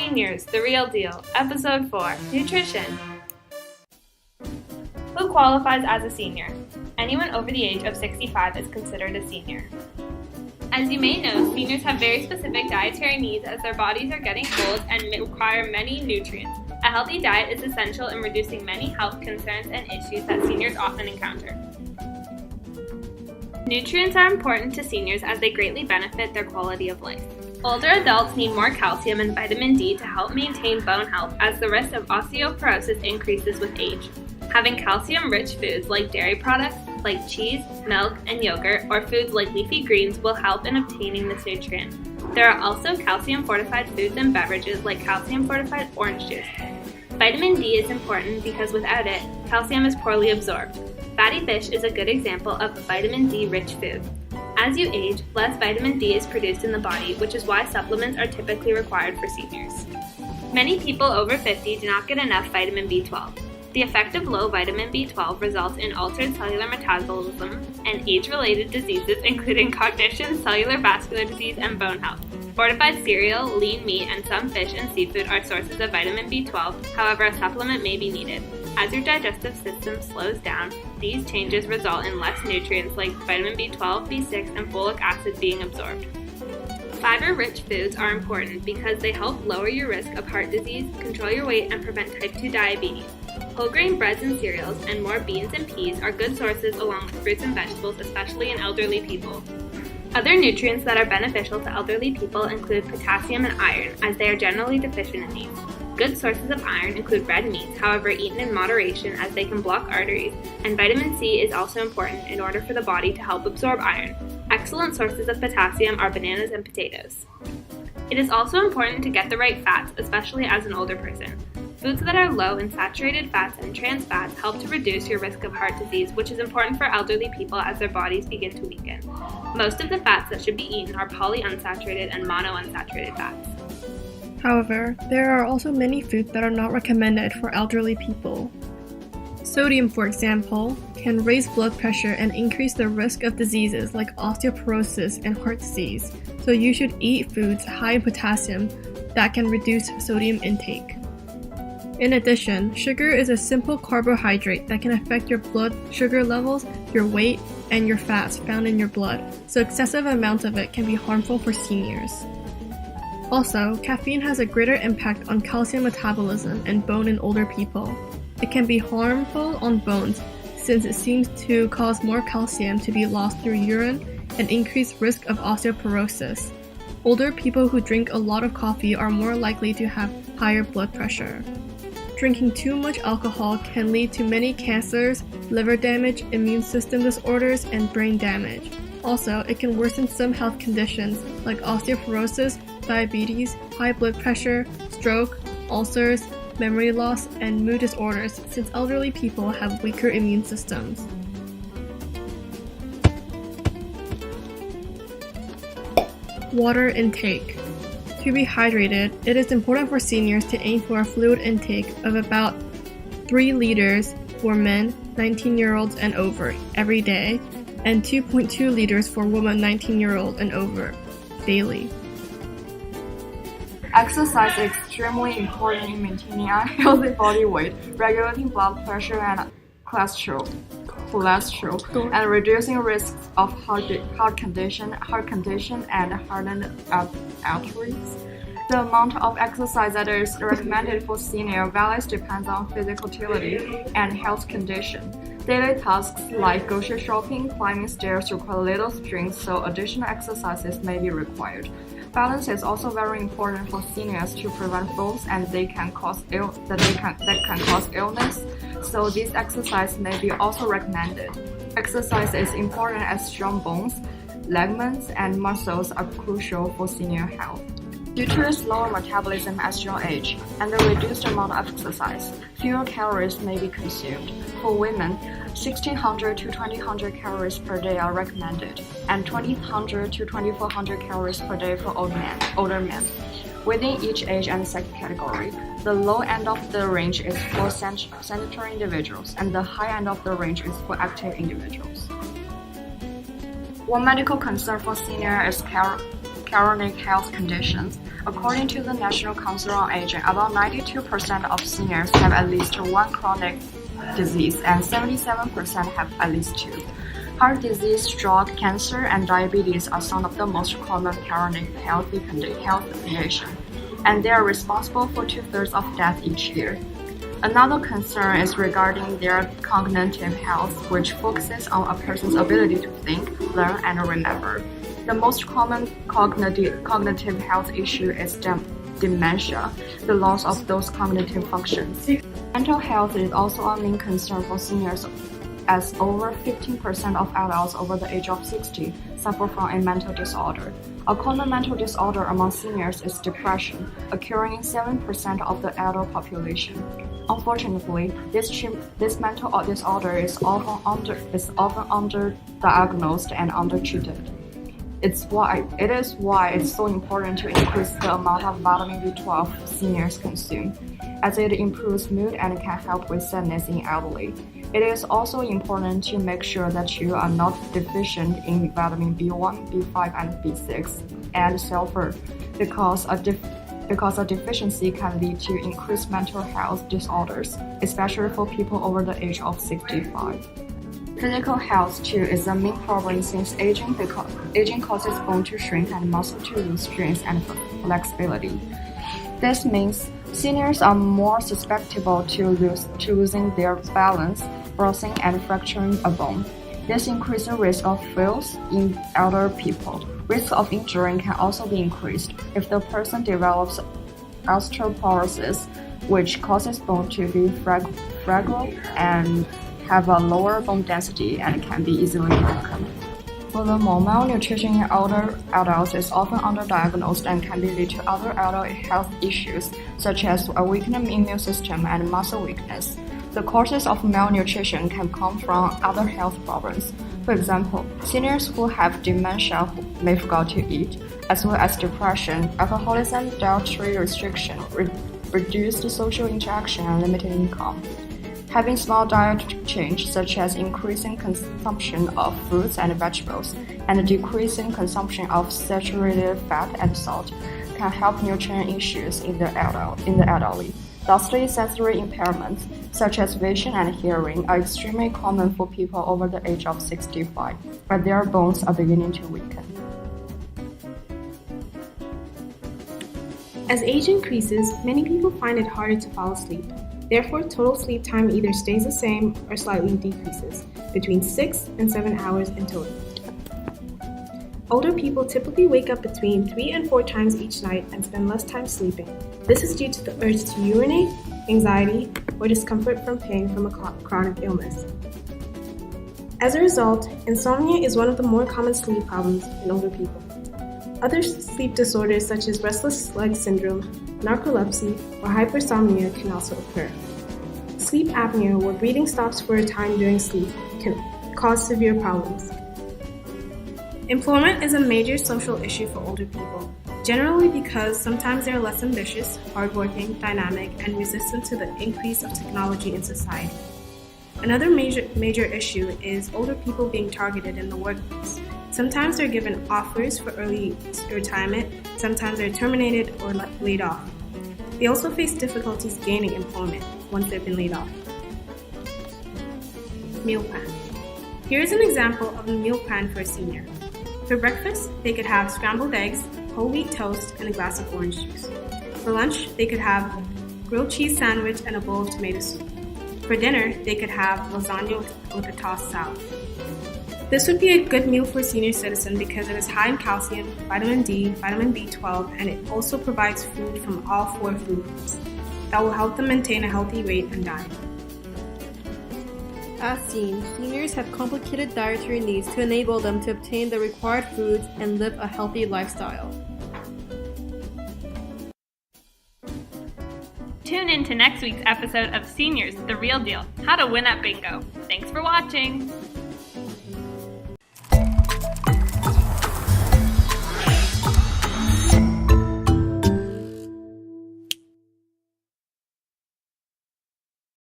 Seniors, The Real Deal, Episode 4, Nutrition. Who qualifies as a senior? Anyone over the age of 65 is considered a senior. As you may know, seniors have very specific dietary needs as their bodies are getting old and require many nutrients. A healthy diet is essential in reducing many health concerns and issues that seniors often encounter. Nutrients are important to seniors as they greatly benefit their quality of life. Older adults need more calcium and vitamin D to help maintain bone health as the risk of osteoporosis increases with age. Having calcium-rich foods like dairy products, like cheese, milk, and yogurt, or foods like leafy greens will help in obtaining this nutrient. There are also calcium-fortified foods and beverages like calcium-fortified orange juice. Vitamin D is important because without it, calcium is poorly absorbed. Fatty fish is a good example of a vitamin D-rich food. As you age, less vitamin D is produced in the body, which is why supplements are typically required for seniors. Many people over 50 do not get enough vitamin B12. The effect of low vitamin B12 results in altered cellular metabolism and age-related diseases including cognition, cellular vascular disease, and bone health. Fortified cereal, lean meat, and some fish and seafood are sources of vitamin B12, however a supplement may be needed. As your digestive system slows down, these changes result in less nutrients like vitamin B12, B6, and folic acid being absorbed. Fiber-rich foods are important because they help lower your risk of heart disease, control your weight, and prevent type 2 diabetes. Whole grain breads and cereals, and more beans and peas are good sources along with fruits and vegetables, especially in elderly people. Other nutrients that are beneficial to elderly people include potassium and iron, as they are generally deficient in these. Good sources of iron include red meats, however eaten in moderation as they can block arteries, and vitamin C is also important in order for the body to help absorb iron. Excellent sources of potassium are bananas and potatoes. It is also important to get the right fats, especially as an older person. Foods that are low in saturated fats and trans fats help to reduce your risk of heart disease, which is important for elderly people as their bodies begin to weaken. Most of the fats that should be eaten are polyunsaturated and monounsaturated fats. However, there are also many foods that are not recommended for elderly people. Sodium, for example, can raise blood pressure and increase the risk of diseases like osteoporosis and heart disease, so you should eat foods high in potassium that can reduce sodium intake. In addition, sugar is a simple carbohydrate that can affect your blood sugar levels, your weight, and your fats found in your blood, so excessive amounts of it can be harmful for seniors. Also, caffeine has a greater impact on calcium metabolism and bone in older people. It can be harmful on bones since it seems to cause more calcium to be lost through urine and increase risk of osteoporosis. Older people who drink a lot of coffee are more likely to have higher blood pressure. Drinking too much alcohol can lead to many cancers, liver damage, immune system disorders, and brain damage. Also, it can worsen some health conditions like osteoporosis, diabetes, high blood pressure, stroke, ulcers, memory loss, and mood disorders since elderly people have weaker immune systems. Water intake. To be hydrated, it is important for seniors to aim for a fluid intake of about 3 liters for men 19-year-olds and over every day, and 2.2 liters for women 19-year-old and over daily. Exercise is extremely important in maintaining a healthy body weight, regulating blood pressure and cholesterol, and reducing risks of heart condition and hardened arteries. The amount of exercise that is recommended for senior varies depends on physical activity and health condition. Daily tasks like grocery shopping, climbing stairs require little strength, so additional exercises may be required. Balance is also very important for seniors to prevent falls and that can cause illness, so this exercise may be also recommended. Exercise is important as strong bones, ligaments, and muscles are crucial for senior health. Due to slower metabolism as you age and the reduced amount of exercise, fewer calories may be consumed. For women, 1,600 to 2,000 calories per day are recommended, and 2,000 to 2,400 calories per day for older men. Within each age and sex category, the low end of the range is for sedentary individuals, and the high end of the range is for active individuals. One medical concern for seniors is chronic health conditions. According to the National Council on Aging, about 92% of seniors have at least one chronic disease and 77% have at least two. Heart disease, stroke, cancer, and diabetes are some of the most common chronic health conditions, and they are responsible for 2/3 of deaths each year. Another concern is regarding their cognitive health, which focuses on a person's ability to think, learn, and remember. The most common cognitive health issue is dementia, the loss of those cognitive functions. Mental health is also a main concern for seniors, as over 15% of adults over the age of 60 suffer from a mental disorder. A common mental disorder among seniors is depression, occurring in 7% of the adult population. Unfortunately, this mental disorder is often underdiagnosed and undertreated. It is why it's so important to increase the amount of vitamin B12 seniors consume, as it improves mood and can help with sadness in elderly. It is also important to make sure that you are not deficient in vitamin B1, B5, and B6, and sulfur, because a deficiency can lead to increased mental health disorders, especially for people over the age of 65. Physical health too is the main problem since aging causes bone to shrink and muscle to lose strength and flexibility. This means seniors are more susceptible to losing their balance, bruising, and fracturing a bone. This increases the risk of falls in elder people. Risk of injury can also be increased if the person develops osteoporosis, which causes bone to be fragile and have a lower bone density and can be easily broken. Furthermore, malnutrition in older adults is often underdiagnosed and can lead to other adult health issues, such as a weakened immune system and muscle weakness. The causes of malnutrition can come from other health problems. For example, seniors who have dementia may forget to eat, as well as depression, alcoholism, dietary restriction, reduced social interaction, and limited income. Having small diet change, such as increasing consumption of fruits and vegetables and decreasing consumption of saturated fat and salt, can help nutrient issues in the elderly. Lastly, sensory impairments, such as vision and hearing, are extremely common for people over the age of 65, but their bones are beginning to weaken. As age increases, many people find it harder to fall asleep. Therefore, total sleep time either stays the same or slightly decreases, between 6 and 7 hours in total. Older people typically wake up between 3 and 4 times each night and spend less time sleeping. This is due to the urge to urinate, anxiety, or discomfort from pain from a chronic illness. As a result, insomnia is one of the more common sleep problems in older people. Other sleep disorders such as restless leg syndrome, narcolepsy, or hypersomnia can also occur. Sleep apnea, where breathing stops for a time during sleep, can cause severe problems. Employment is a major social issue for older people, generally because sometimes they are less ambitious, hardworking, dynamic, and resistant to the increase of technology in society. Another major issue is older people being targeted in the workplace. Sometimes they're given offers for early retirement, sometimes they're terminated or laid off. They also face difficulties gaining employment once they've been laid off. Meal plan. Here is an example of a meal plan for a senior. For breakfast, they could have scrambled eggs, whole wheat toast, and a glass of orange juice. For lunch, they could have grilled cheese sandwich and a bowl of tomato soup. For dinner, they could have lasagna with a tossed salad. This would be a good meal for a senior citizen because it is high in calcium, vitamin D, vitamin B12, and it also provides food from all 4 food groups that will help them maintain a healthy weight and diet. As seen, seniors have complicated dietary needs to enable them to obtain the required foods and live a healthy lifestyle. Tune in to next week's episode of Seniors, The Real Deal, How to Win at Bingo. Thanks for watching!